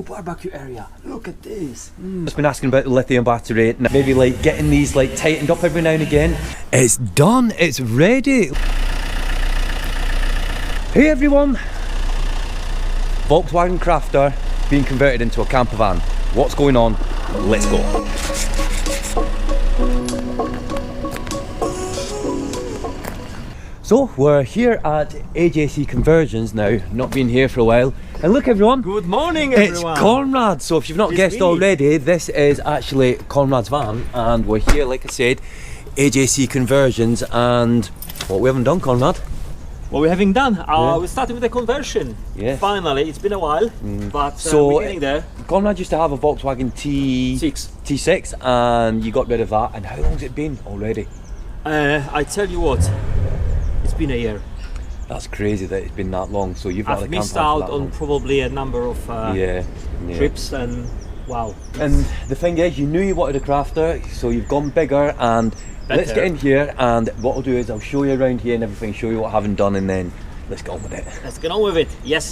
full barbecue area. Look at this. Just been asking about the lithium battery, maybe like getting these like tightened up every now and again. It's done, it's ready. Hey everyone, Volkswagen Crafter being converted into a camper van. What's going on? Let's go. So we're here at AJC Conversions now, not been here for a while. And look everyone, Good morning everyone. It's Conrad. So if you've not guessed already, this is actually Conrad's van, and we're here, like I said, AJC Conversions. And what we haven't done, Conrad? What we having done? We started with the conversion. Yes. Finally, it's been a while, but So we're getting there. Conrad used to have a Volkswagen T6 and you got rid of that. And how long's it been already? I tell you what, it's been a year. That's crazy that it's been that long. So you've had I've missed out on probably a number of trips, and wow. And the thing is, you knew you wanted a crafter, so you've gone bigger. And let's get in here, and what I'll do is I'll show you around here and everything, show you what I haven't done, and then let's get on with it. Let's get on with it, yes.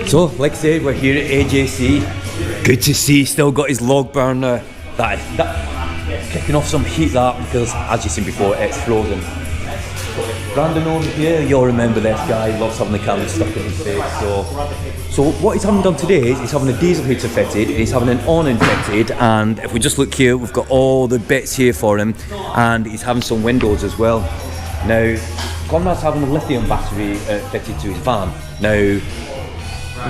So, like I said, we're here at AJC. Good to see, still got his log burner. That kicking off some heat, that, because as you've seen before, it's frozen. Brandon over here, you'll remember this guy, he loves having the camera stuck in his face. So what he's having done today is he's having a diesel heater fitted, he's having an awning fitted, and if we just look here, we've got all the bits here for him, and he's having some windows as well. Now, Conrad's having a lithium battery fitted to his van. Now,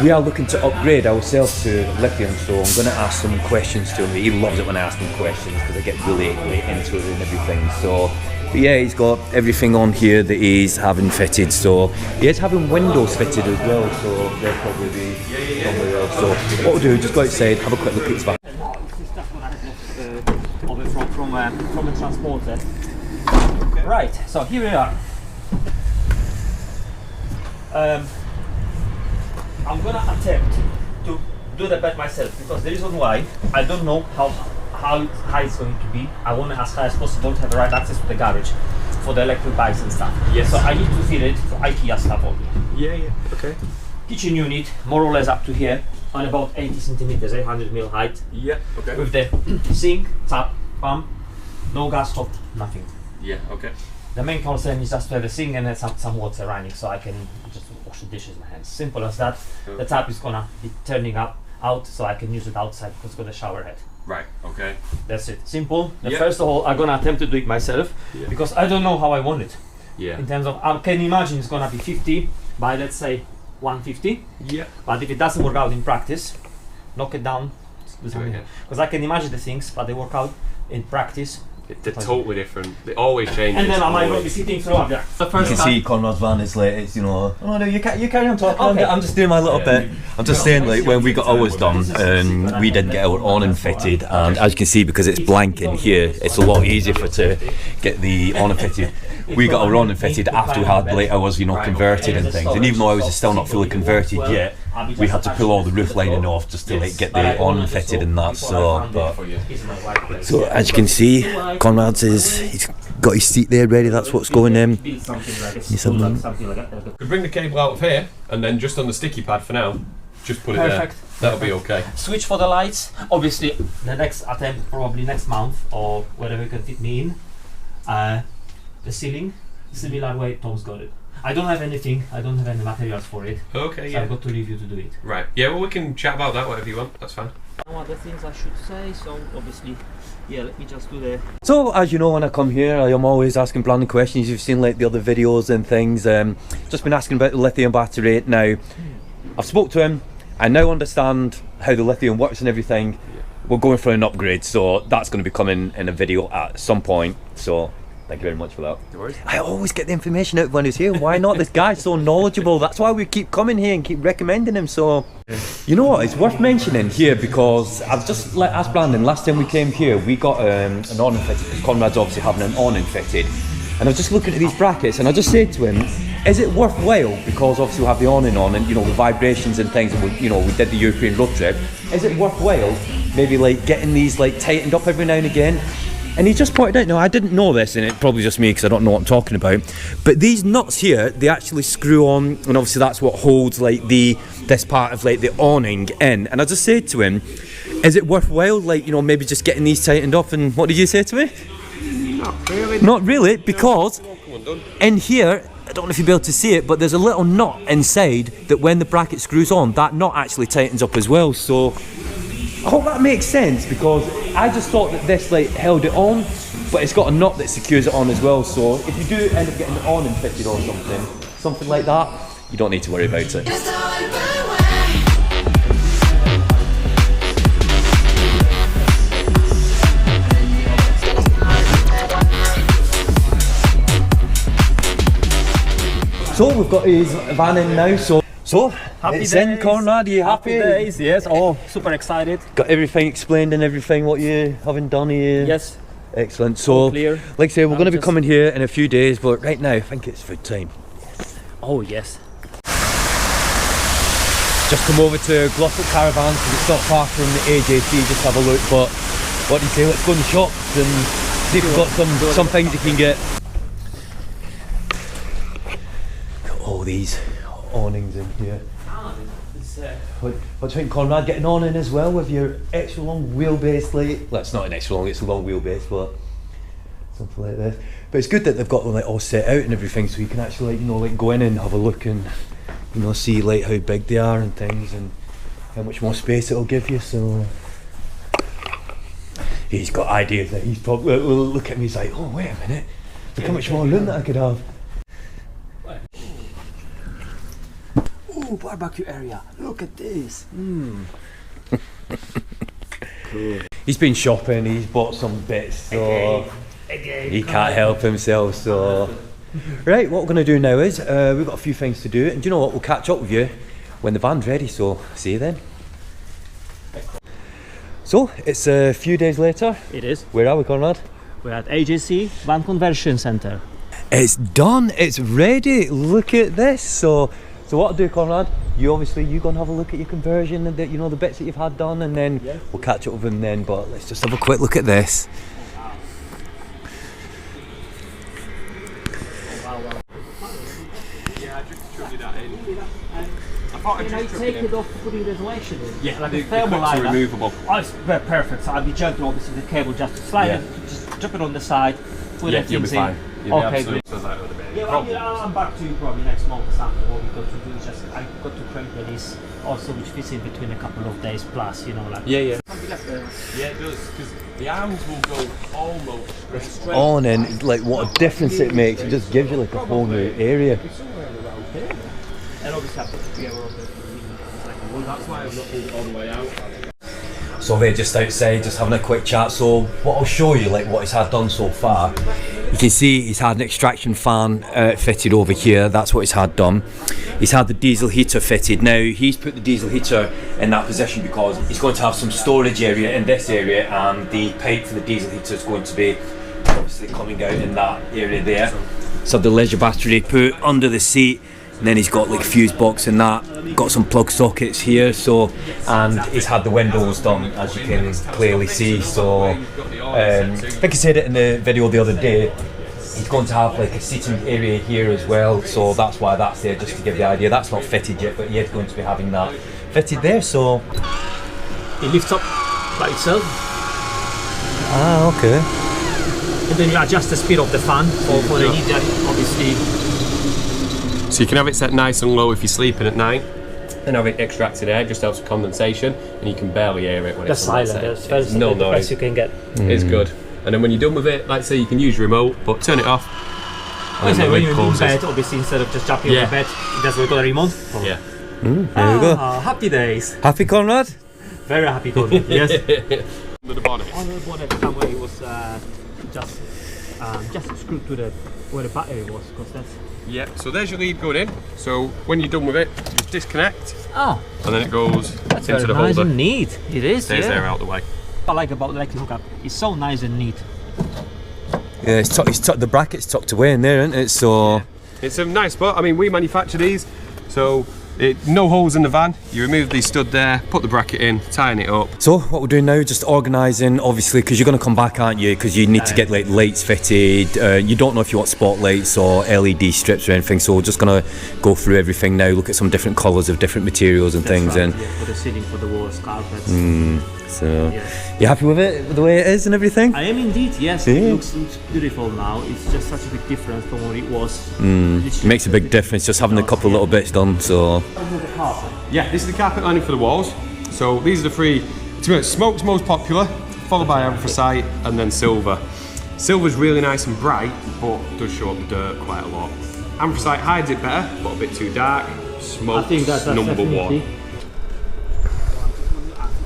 we are looking to upgrade ourselves to lithium, so I'm going to ask some questions to him. He loves it when I ask him questions because I get really into it and everything. So, but yeah, he's got everything on here that he's having fitted. So he is having windows fitted as well, so they'll probably be somewhere else. So what we'll do, just go outside, have a quick look at his van. This is just what I have from the transporter. Okay. Right, so here we are. I'm gonna attempt to do the bed myself, because the reason why, I don't know how high it's going to be. I want it as high as possible to have the right access to the garage for the electric bikes and stuff. Yes. So I need to fit it for IKEA stuff only. Yeah, okay. Kitchen unit, more or less up to here, on about 80 centimeters, 800 mil height. Yeah, okay. With the sink, tap, pump, no gas hot, nothing. Yeah, okay. The main concern is just to have a sink and then some water running, so I can just wash the dishes in my hands. Simple as that. The tap is gonna be turning out, so I can use it outside because it's got a shower head. Right, okay. That's it. Simple. First of all, I'm gonna attempt to do it myself because I don't know how I want it. Yeah. In terms of, I can imagine it's gonna be 50 by, let's say, 150. Yeah. But if it doesn't work out in practice, knock it down. Because I can imagine the things, but they work out in practice. They're totally different. They always change. And then I might not be sitting through up there. The You first can see Conrad's van is like, it's, you know, oh no, you carry on talking. Okay. I'm just doing my little bit. I'm just saying, like, when we got ours done, we didn't get our awning fitted, and as you can see, because it's blank in here, it's a lot easier to get the awning fitted. We got our awning fitted after we had like ours, you know, converted and things, and even though ours is still not fully converted yet, we had to pull all the roof lining off just to like get the awning fitted and that. So as you can see, Conrad's he's got his seat there ready. That's what's going in. We bring the cable out of here, and then just on the sticky pad for now, just put it there. That'll be okay. Switch for the lights. Obviously, the next attempt, probably next month or wherever you can fit me in. The ceiling, similar way Tom's got it. I don't have anything. I don't have any materials for it. Okay, so I've got to leave you to do it. Right. Yeah. Well, we can chat about that whatever you want. That's fine. No other things I should say. So obviously, yeah. Let me just do the. So as you know, when I come here, I am always asking Brandon questions. You've seen like the other videos and things. Just been asking about the lithium battery. Now, I've spoke to him. I now understand how the lithium works and everything. We're going for an upgrade, so that's going to be coming in a video at some point. So. Thank you very much for that. No worries. I always get the information out when he's here. Why not? This guy's so knowledgeable. That's why we keep coming here and keep recommending him. So, you know what? It's worth mentioning here because I've just asked Brandon. Last time we came here, we got an awning fitted because Conrad's obviously having an awning fitted. And I was just looking at these brackets, and I just said to him, "Is it worthwhile? Because obviously we have the awning on, and you know the vibrations and things. And we did the European road trip. Is it worthwhile? Maybe like getting these like tightened up every now and again." And he just pointed out, now I didn't know this, and it's probably just me because I don't know what I'm talking about, but these nuts here, they actually screw on, and obviously that's what holds like this part of like the awning in. And I just said to him, is it worthwhile, like, you know, maybe just getting these tightened up? And what did you say to me? Not really. Not really, because in here, I don't know if you'll be able to see it, but there's a little knot inside that when the bracket screws on, that knot actually tightens up as well. So I hope that makes sense, because I just thought that this like held it on, but it's got a knot that secures it on as well. So if you do end up getting it on and fitted or something like that, you don't need to worry about it. So we've got his van in now, so Happy it's days. in, Conrad, are you happy? Happy days, yes. Oh, super excited. Got everything explained and everything, what you haven't done here? Yes. Excellent. So, All clear. like I say, we're going to be coming here in a few days, but right now I think it's food time. Oh, yes. Just come over to Glossop Caravan because it's not far from the AJC, just have a look. But what do you say, let's go in the shops and see if we've got some things you can get. Got all these awnings in here. What do you think, Conrad, getting on in as well with your extra long wheelbase? Like, well, it's not an extra long, it's a long wheelbase, but something like this. But it's good that they've got them like all set out and everything, so you can actually, like, you know, like go in and have a look and, you know, see like how big they are and things and how much more space it'll give you. So he's got ideas that he's probably will look at me. He's like, oh wait a minute, look how much more room that I could have. Oh, barbecue area. Look at this. Cool. He's been shopping. He's bought some bits. So Again. he can't help himself. So right, what we're going to do now is we've got a few things to do, and do you know what? We'll catch up with you when the van's ready. So see you then. So it's a few days later. It is. Where are we, Conrad? We're at AJC Van Conversion Center. It's done. It's ready. Look at this. So what I'll do, Conrad, you go and have a look at your conversion and the bits that you've had done, and then we'll catch up with them then. But let's just have a quick look at this. Yeah, just to that in. I thought Can I take it off to put in reservation in? Yeah, like the a thermal clips are liner. removable. Oh, it's perfect. So I'll be jumping obviously the cable just to slide it, just drop it on the side, put Yeah, it you'll be in. fine. You'll be Okay, absolutely good. fine. That would have been a Yeah, problem. I'm back to you probably next month or something. What we got to do is just I got to crank release also, which fits in between a couple of days plus, you know, like. Yeah, yeah. Yeah, it does, because the arms will go almost straight. On and like what a difference it makes. It just gives you like a whole new area. And obviously I put it together on the Well, that's why I've not pulled it all the way out. So they're just outside, just having a quick chat. So what I'll show you, like what he's had done so far. You can see he's had an extraction fan fitted over here. That's what he's had done. He's had the diesel heater fitted. Now he's put the diesel heater in that position because he's going to have some storage area in this area, and the pipe for the diesel heater is going to be obviously coming out in that area there. So the leisure battery put under the seat. And then he's got like fuse box and that, got some plug sockets here, so, and he's had the windows done, as you can clearly see. So I think I said it in the video the other day, he's going to have like a seating area here as well, so that's why that's there, just to give the idea. That's not fitted yet, but he is going to be having that fitted there. So it lifts up by itself. ah, okay. And then you adjust the speed of the fan for the heater, obviously. So you can have it set nice and low if you're sleeping at night, and have it extracted air, just helps with condensation, and you can barely hear it when That's it's on that silent. set. That's No the best noise. you can get. It's good. And then when you're done with it, like say you can use your remote, but turn it off. And then the When lid you're in closes. bed, obviously instead of just jumping on the bed, it does with a remote. Yeah. There we go. Happy days. Happy, Conrad? Very happy, Tony. Yes. Under the bonnet. On the bonnet somewhere it was just screwed to the where the battery was, because that's. Yeah, so there's your lead going in. So when you're done with it, just disconnect, Oh, and then it goes that's into very the nice holder. and neat. It is. Stays Yeah. there out the way. What I like about the electric hookup, it's so nice and neat. Yeah, the bracket's tucked away in there, isn't it? So It's a nice spot. I mean, we manufacture these, so No holes in the van. You remove the stud there, put the bracket in, tying it up. So what we're doing now, just organising, obviously, because you're going to come back, aren't you? Because you need to get like lights fitted. You don't know if you want spotlights or LED strips or anything. So we're just going to go through everything now, look at some different colours of different materials and things. Right, And yeah, for the ceiling, for the walls, carpets. so, Yeah. you happy with it, the way it is and everything? I am indeed, yes. Yeah. It looks beautiful now. It's just such a big difference from what it was. It makes a big difference just having a couple of little bits done. So. Yeah, this is the carpet lining for the walls. So these are the three. To be honest, smoke's most popular, followed by anthracite, and then silver. Silver's really nice and bright, but does show up the dirt quite a lot. Anthracite hides it better, but a bit too dark. Smoke's I think that's number definitely. one.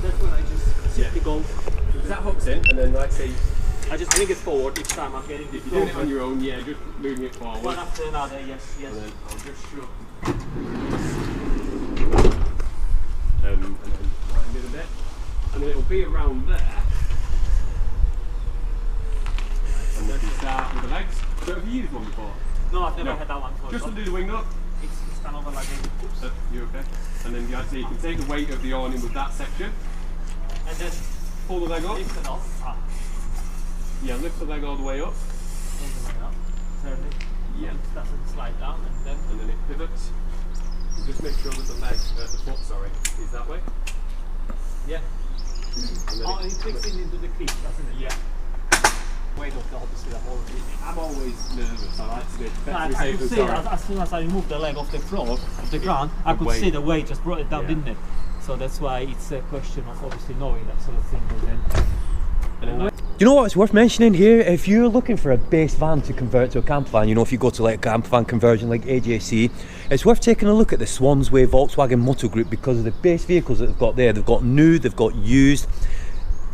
That's when I just simply go. That hooks in, and then like say, I just bring it forward each time I'm getting if you're doing it on your own, yeah, just moving it forward. one after another, yes, yes. And then I'll just shove. And then wind it a bit. And then it'll be around there. And then you start with the legs. So have you used one before? No, I've never No. had that one before. Just undo the wing nut. It's kind of like a, Oops, you okay? And then you can take the weight of the awning with that section. and then Pull the leg up. lift it off. Yeah, lift the leg all the way up. Turn it. Yeah. It doesn't slide down, And then it pivots. And just make sure that the leg, the foot, sorry, is that way. yeah. And then Oh, and it clicks into the clip, doesn't it? Yeah. Weight of the obviously the whole thing. I'm always nervous. I like to be I better safe could than see sorry. as soon as I removed the leg off the floor, of the ground, I could weight. see the weight just brought it down, Yeah. didn't it? So that's why it's a question of obviously knowing that sort of thing. And then You know what, it's worth mentioning here, if you're looking for a base van to convert to a campervan, you know, if you go to like a campervan conversion like AJC, it's worth taking a look at the Swansway Volkswagen Motor Group because of the base vehicles that they've got there. They've got new, they've got used,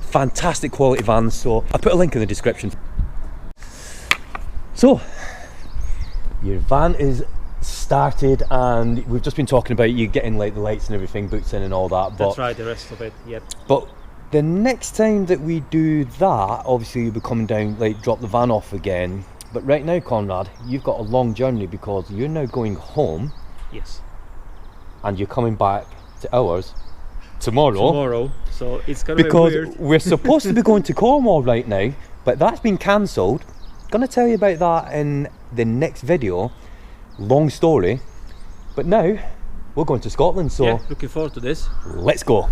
fantastic quality vans, so I put a link in the description. So, your van is started and we've just been talking about you getting like the lights and everything booked in and all that. But, that's right, the rest of it, yep. But the next time that we do that, obviously you'll be coming down, like drop the van off again. But right now, Conrad, you've got a long journey because you're now going home Yes. and you're coming back to ours tomorrow. Tomorrow, so it's gonna Because be weird. we're supposed to be going to Cornwall right now, but that's been cancelled. Gonna tell you about that in the next video. Long story. But now, we're going to Scotland, so Yeah, looking forward to this. let's go.